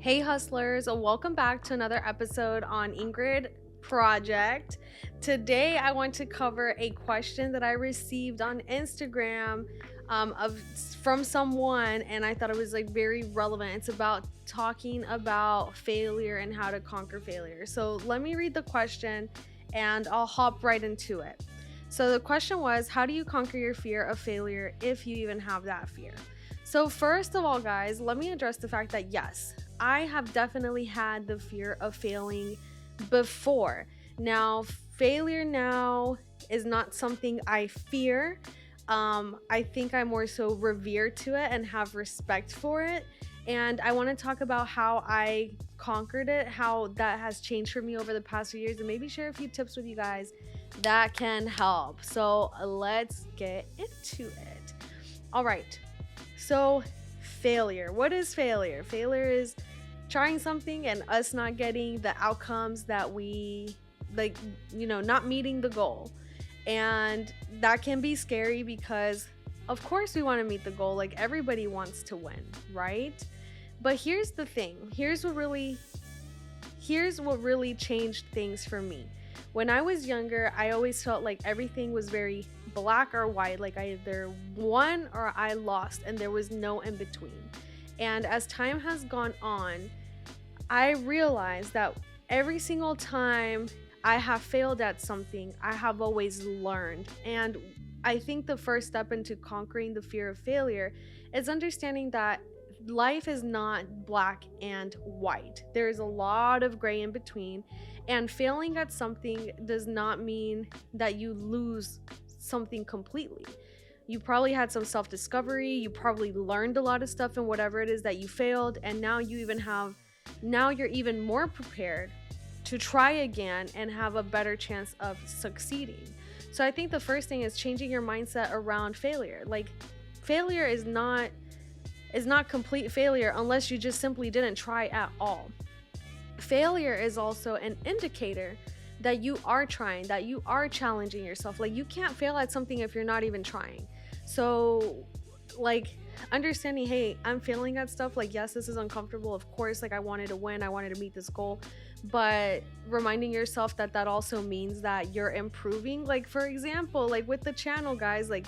Hey hustlers, welcome back to another episode on Ingrid Project. Today I want to cover a question that I received on Instagram from someone, and I thought it was like very relevant. It's about talking about failure and how to conquer failure. So let me read the question and I'll hop right into it. So the question was, how do you conquer your fear of failure if you even have that fear? So first of all, guys, let me address the fact that yes, I have definitely had the fear of failing before. Now, failure now is not something I fear. I think I more so revere to it and have respect for it. And I want to talk about how I conquered it, how that has changed for me over the past few years, and maybe share a few tips with you guys that can help. So let's get into it. All right. So, failure. What is failure? Failure is trying something and us not getting the outcomes that we like, not meeting the goal. And that can be scary because, of course, we want to meet the goal. Like, everybody wants to win, right? But here's the thing. Here's what really changed things for me. When I was younger, I always felt like everything was very black or white, like I either won or I lost, and there was no in between. And as time has gone on, I realized that every single time I have failed at something, I have always learned. And I think the first step into conquering the fear of failure is understanding that life is not black and white. There's a lot of gray in between, and failing at something does not mean that you lose something completely. You probably had some self-discovery, you probably learned a lot of stuff in whatever it is that you failed, and now you're even more prepared to try again and have a better chance of succeeding. So I think the first thing is changing your mindset around failure. Like, failure is not complete failure unless you just simply didn't try at all. Failure is also an indicator that you are trying, that you are challenging yourself. Like, you can't fail at something if you're not even trying. So, like, understanding, hey, I'm failing at stuff. Like, yes, this is uncomfortable. Of course, like, I wanted to win, I wanted to meet this goal, but reminding yourself that that also means that you're improving. Like, for example, like with the channel, guys, like,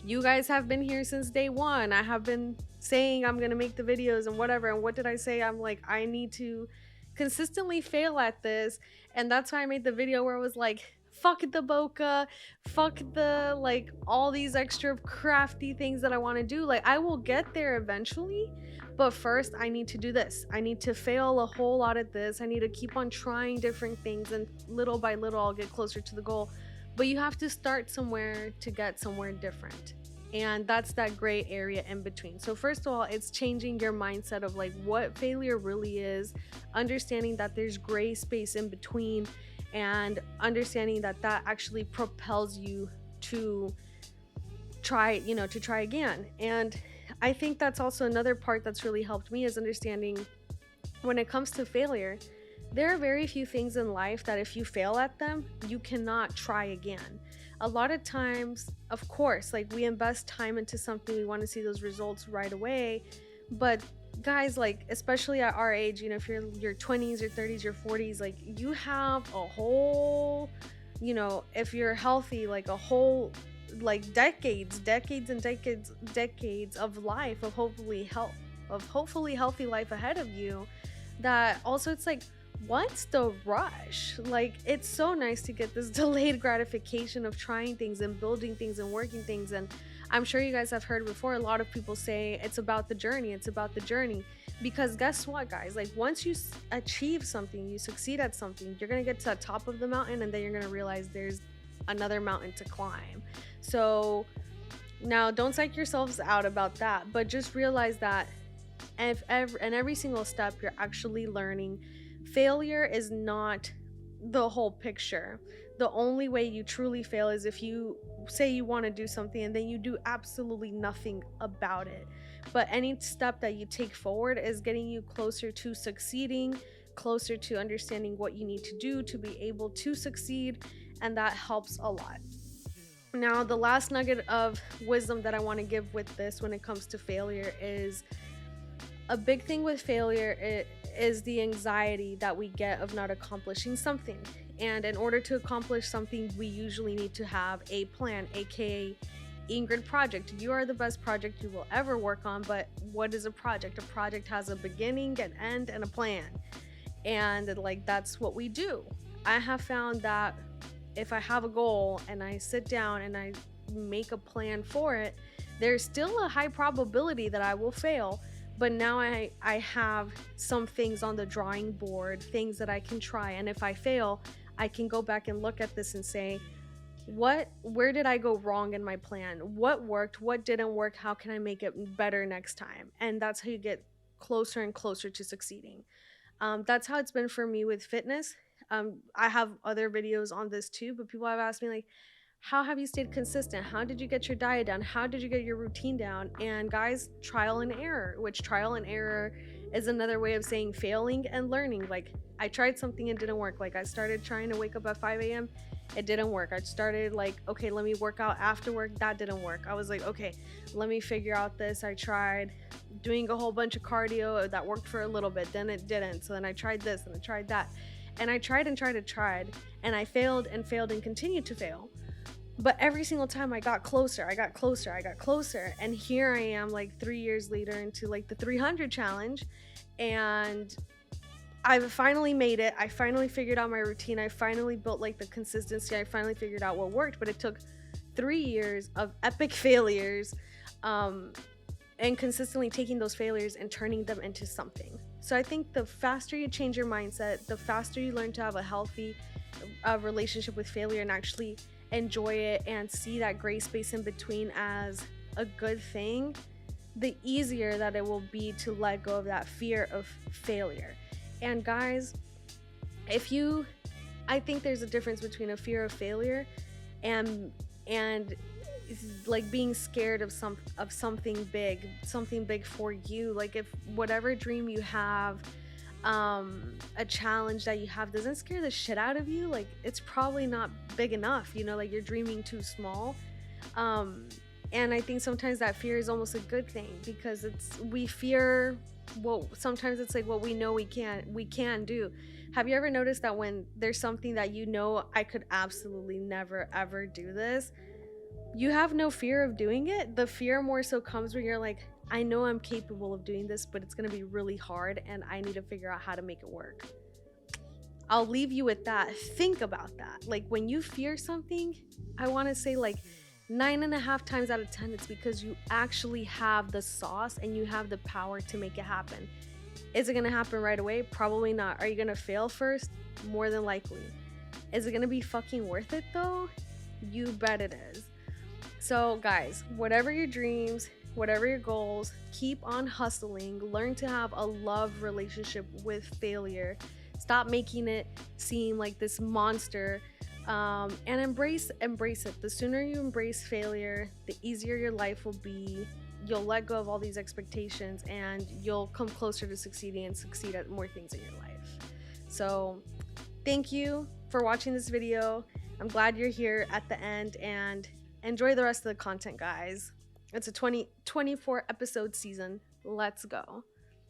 you guys have been here since day one. I have been saying I'm gonna make the videos and whatever. And what did I say? I'm like, I need to consistently fail at this. And that's why I made the video where it was like, fuck the bokeh, fuck the like all these extra crafty things that I want to do. Like, I will get there eventually, but first I need to do this. I need to fail a whole lot at this. I need to keep on trying different things, and little by little I'll get closer to the goal. But you have to start somewhere to get somewhere different. And that's that gray area in between. So first of all, it's changing your mindset of like what failure really is, understanding that there's gray space in between, and understanding that that actually propels you to try again. And I think that's also another part that's really helped me, is understanding when it comes to failure, there are very few things in life that if you fail at them, you cannot try again. A lot of times, of course, like, we invest time into something, we want to see those results right away. But guys, like, especially at our age, if you're your 20s, your 30s, your 40s, like, you have a whole, if you're healthy, like a whole, like, decades of life, of hopefully healthy life ahead of you. That also, it's like, what's the rush? Like, it's so nice to get this delayed gratification of trying things and building things and working things. And I'm sure you guys have heard before, a lot of people say it's about the journey, because guess what, guys? Like, once you achieve something, you succeed at something, you're gonna get to the top of the mountain, and then you're gonna realize there's another mountain to climb. So now, don't psych yourselves out about that, but just realize that every single step you're actually learning. Failure is not the whole picture. The only way you truly fail is if you say you want to do something and then you do absolutely nothing about it. But any step that you take forward is getting you closer to succeeding, closer to understanding what you need to do to be able to succeed, and that helps a lot. Now, the last nugget of wisdom that I want to give with this when it comes to failure is A big thing with failure is the anxiety that we get of not accomplishing something. And in order to accomplish something, we usually need to have a plan, aka Ingrid project. You are the best project you will ever work on, but what is a project? A project has a beginning, an end, and a plan. And like that's what we do. I have found that if I have a goal and I sit down and I make a plan for it, there's still a high probability that I will fail. But now I have some things on the drawing board, things that I can try. And if I fail, I can go back and look at this and say, where did I go wrong in my plan? What worked? What didn't work? How can I make it better next time? And that's how you get closer and closer to succeeding. That's how it's been for me with fitness. I have other videos on this too, but people have asked me like, how have you stayed consistent? How did you get your diet down? How did you get your routine down? And guys, trial and error, which trial and error is another way of saying failing and learning. Like I tried something and didn't work. Like I started trying to wake up at 5 a.m. It didn't work. I started like, okay, let me work out after work. That didn't work. I was like, okay, let me figure out this. I tried doing a whole bunch of cardio that worked for a little bit. Then it didn't. So then I tried this and I tried that. And I tried and tried and tried. And I failed and failed and continued to fail. But every single time I got closer, I got closer, I got closer. And here I am like 3 years later into like the 300 challenge. And I've finally made it. I finally figured out my routine. I finally built like the consistency. I finally figured out what worked. But it took 3 years of epic failures, and consistently taking those failures and turning them into something. So I think the faster you change your mindset, the faster you learn to have a healthy relationship with failure and actually enjoy it and see that gray space in between as a good thing, the easier that it will be to let go of that fear of failure. And guys, I think there's a difference between a fear of failure and like being scared of something big for you. Like if whatever dream you have, a challenge that you have doesn't scare the shit out of you, like it's probably not big enough, like you're dreaming too small. And I think sometimes that fear is almost a good thing, because we fear sometimes it's like what we know we can do. Have you ever noticed that when there's something that I could absolutely never ever do this, you have no fear of doing it? The fear more so comes when you're like, I know I'm capable of doing this, but it's going to be really hard and I need to figure out how to make it work. I'll leave you with that. Think about that. Like when you fear something, I want to say like 9.5 times out of 10, it's because you actually have the sauce and you have the power to make it happen. Is it going to happen right away? Probably not. Are you going to fail first? More than likely. Is it going to be fucking worth it though? You bet it is. So guys, whatever your dreams, whatever your goals, keep on hustling. Learn to have a love relationship with failure. Stop making it seem like this monster, and embrace it. The sooner you embrace failure, the easier your life will be. You'll let go of all these expectations and you'll come closer to succeeding and succeed at more things in your life. So thank you for watching this video. I'm glad you're here at the end, and enjoy the rest of the content, guys. It's a 24 episode season. Let's go.